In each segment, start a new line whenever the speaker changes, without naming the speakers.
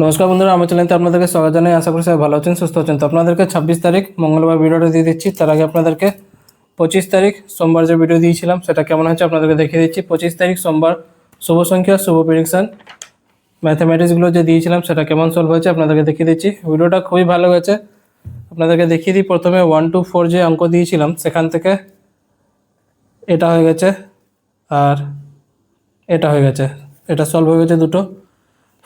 নমস্কার বন্ধুরা, আমার চ্যানেলে আপনাদেরকে স্বাগত জানাই। আশা করি সবাই ভালো আছেন, সুস্থ আছেন। তো আপনাদেরকে 26 তারিখ মঙ্গলবার ভিডিওটা দিয়ে দিচ্ছি। তার আগে আপনাদেরকে 25 তারিখ সোমবার যে ভিডিও দিয়েছিলাম সেটা কেমন হয়েছে আপনাদেরকে দেখিয়ে দিচ্ছি। 25 তারিখ সোমবার শুভ সংখ্যা শুভ প্রেডিকশন ম্যাথামেটিক্সগুলো যে দিয়েছিলাম সেটা কেমন সলভ হয়েছে আপনাদেরকে দেখিয়ে দিচ্ছি। ভিডিওটা খুবই ভালো হয়েছে, আপনাদেরকে দেখিয়ে দিই। প্রথমে 1 to 4 যে অঙ্ক দিয়েছিলাম সেখান থেকে এটা হয়ে গেছে আর এটা হয়ে গেছে, এটা সলভ হয়ে গেছে দুটো।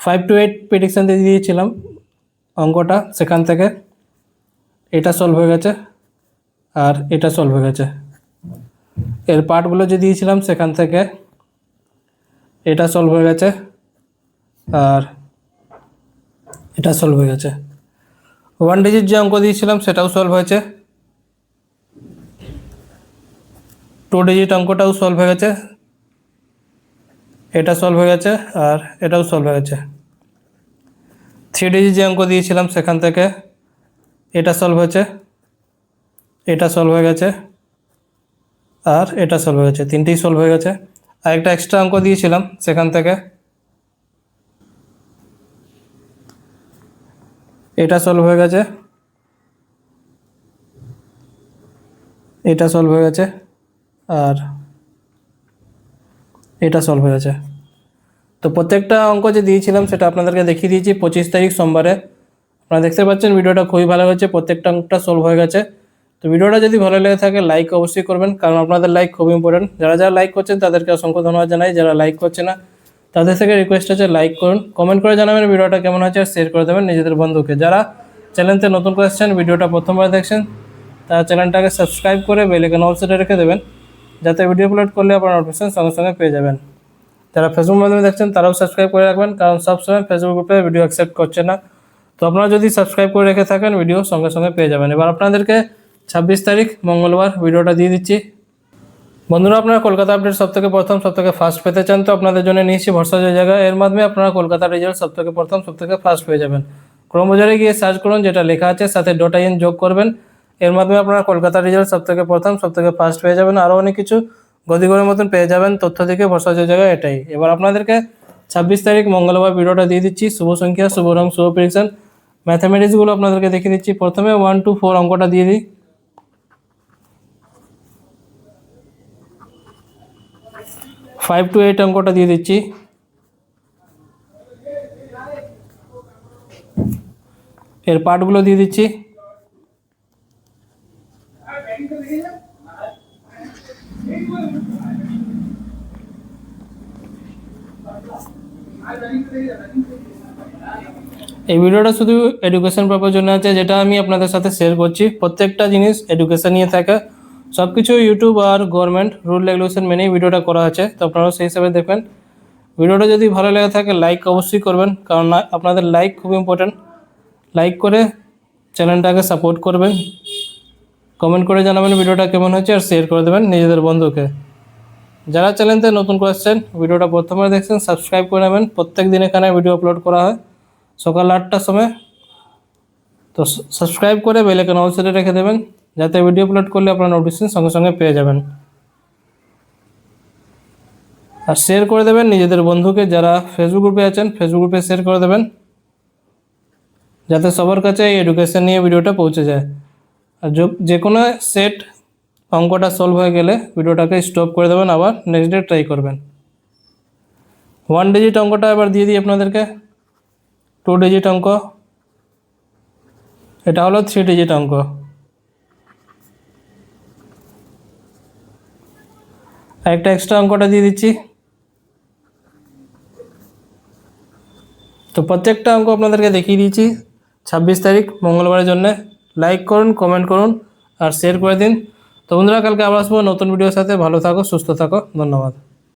5 to 8 প্রেডিকশান দিয়ে দিয়েছিলাম অঙ্কটা, সেখান থেকে এটা সলভ হয়ে গেছে আর এটা সলভ হয়ে গেছে। এর পার্টগুলো যে দিয়েছিলাম সেখান থেকে এটা সলভ হয়ে গেছে আর এটা সলভ হয়ে গেছে। 1 ডিজিট যে অঙ্ক দিয়েছিলাম সেটাও সলভ হয়েছে, 2 ডিজিট অঙ্কটাও সলভ হয়ে গেছে, এটা সলভ হয়ে গেছে আর এটাও সলভ হয়ে গেছে। 3 ডিজিট যে অঙ্ক দিয়েছিলাম সেখান থেকে এটা সলভ হয়েছে, এটা সলভ হয়ে গেছে আর এটা সলভ হয়ে গেছে, তিনটেই সলভ হয়ে গেছে। আর একটা এক্সট্রা অঙ্ক দিয়েছিলাম সেখান থেকে এটা সলভ হয়ে গেছে, এটা সলভ হয়ে গেছে আর এটা সলভ হয়ে গেছে। তো প্রত্যেকটা অঙ্ক যে দিয়েছিলাম সেটা আপনাদেরকে দেখিয়ে দিয়েছি 25 তারিখ সোমবারে। আপনারা দেখতে পাচ্ছেন ভিডিওটা খুবই ভালো হয়েছে, প্রত্যেকটা অঙ্কটা সলভ হয়ে গেছে। তো ভিডিওটা যদি ভালো লেগে থাকে লাইক অবশ্যই করবেন, কারণ আপনাদের লাইক খুব ইম্পর্টেন্ট। যারা যারা লাইক করছেন তাদেরকে অসংখ্য ধন্যবাদ জানাই, যারা লাইক করছে না তাদের থেকে রিকোয়েস্ট আছে লাইক করুন, কমেন্ট করে জানাবেন ভিডিওটা কেমন হয়েছে আর শেয়ার করে দেবেন নিজেদের বন্ধুকে। যারা চ্যানেলতে নতুন করে এসেছেন, ভিডিওটা প্রথমবার দেখছেন, তারা চ্যানেলটাকে সাবস্ক্রাইব করে বেল আইকন অল সেটে রেখে দেবেন, যাতে ভিডিও আপলোড করলে আপনার নোটিফিকেশন সঙ্গে সঙ্গে পেয়ে যাবেন। যারা ফেসবুক মাধ্যমে দেখছেন তারাও সাবস্ক্রাইব করে রাখবেন, কারণ সবসময় ফেসবুক গ্রুপে ভিডিও অ্যাকসেপ্ট করছে না। তো আপনারা যদি সাবস্ক্রাইব করে রেখে থাকেন ভিডিও সঙ্গে সঙ্গে পেয়ে যাবেন। এবার আপনাদেরকে 26 তারিখ মঙ্গলবার ভিডিওটা দিয়ে দিচ্ছি। বন্ধুরা, আপনারা কলকাতা আপডেট সবথেকে প্রথম সবথেকে ফার্স্ট পেতে চান তো আপনাদের জন্য নিয়েছি ভরসা জায়গা। এর মাধ্যমে আপনারা কলকাতা রেজাল্ট সবথেকে প্রথম সবথেকে ফার্স্ট পেয়ে যাবেন। ক্রোম বাজারে গিয়ে সার্চ করুন, যেটা লেখা আছে সাথে .in যোগ করবেন। এর মাধ্যমে আপনারা কলকাতা রেজাল্ট সবথেকে প্রথম সবথেকে ফার্স্ট পেয়ে যাবেন। আরও অনেক কিছু গদিগড়ের মতন পেয়ে যাবেন তথ্য থেকে ভরসা জায়গা এটাই। এবার আপনাদেরকে 26 তারিখ মঙ্গলবার ভিডিওটা দিয়ে দিচ্ছি। শুভ সংখ্যা শুভ রং শুভ প্রেডিকশন ম্যাথামেটিক্সগুলো আপনাদেরকে দেখিয়ে দিচ্ছি। প্রথমে 1 to 4 অঙ্কটা দিয়ে দিই। 5 to 8 অঙ্কটা দিয়ে দিচ্ছি। এর পার্টগুলো দিয়ে দিচ্ছি। এই ভিডিওটা শুধু এডুকেশন পারপাসের জন্য আছে, যেটা আমি আপনাদের সাথে শেয়ার করছি। প্রত্যেকটা জিনিস এডুকেশন নিয়ে থাকে, সব কিছু ইউটিউব আর গভর্নমেন্ট রুল রেগুলেশন মেনেই ভিডিওটা করা আছে। তো আপনারাও সেই হিসাবে দেখবেন। ভিডিওটা যদি ভালো লেগে থাকে লাইক অবশ্যই করবেন, কারণ আপনাদের লাইক খুব ইম্পর্টেন্ট। লাইক করে চ্যানেলটাকে সাপোর্ট করবেন, কমেন্ট করে জানাবেন ভিডিওটা কেমন হয়েছে আর শেয়ার করে দেবেন নিজেদের বন্ধুকে। যারা চ্যানেলতে নতুন করে আসছেন, ভিডিওটা প্রথমবার দেখছেন, সাবস্ক্রাইব করে নেবেন। প্রত্যেক দিন এখানে ভিডিও আপলোড করা হয় সকাল 8টার সময়। তো সাবস্ক্রাইব করে বেল আইকন অল সেটে রেখে দেবেন, যাতে ভিডিও আপলোড করলে আপনার নোটিফিকেশন সঙ্গে সঙ্গে পেয়ে যাবেন। আর শেয়ার করে দেবেন নিজেদের বন্ধুকে। যারা ফেসবুক গ্রুপে আছেন ফেসবুক গ্রুপে শেয়ার করে দেবেন, যাতে সবার কাছে এই এডুকেশন নিয়ে ভিডিওটা পৌঁছে যায়। আর যে কোনো সেট অঙ্কটা সলভ হয়ে গেলে ভিডিওটাকে স্টপ করে দেবেন, আবার নেক্সট ডে ট্রাই করবেন। 1 ডিজিট অঙ্কটা এবার দিয়ে দিই আপনাদেরকে। 2 ডিজিট অঙ্ক, এটা হলো 3 ডিজিট অঙ্ক। একটা এক্সট্রা অঙ্কটা দিয়ে দিচ্ছি। তো প্রত্যেকটা অঙ্ক আপনাদেরকে দেখিয়ে দিয়েছি 26 তারিখ মঙ্গলবারের জন্য। লাইক করুন, কমেন্ট করুন আর শেয়ার করে দিন। তো বন্ধুরা, কালকে আবার আসবো নতুন ভিডিওর সাথে। ভালো থাকো, সুস্থ থাকো, ধন্যবাদ।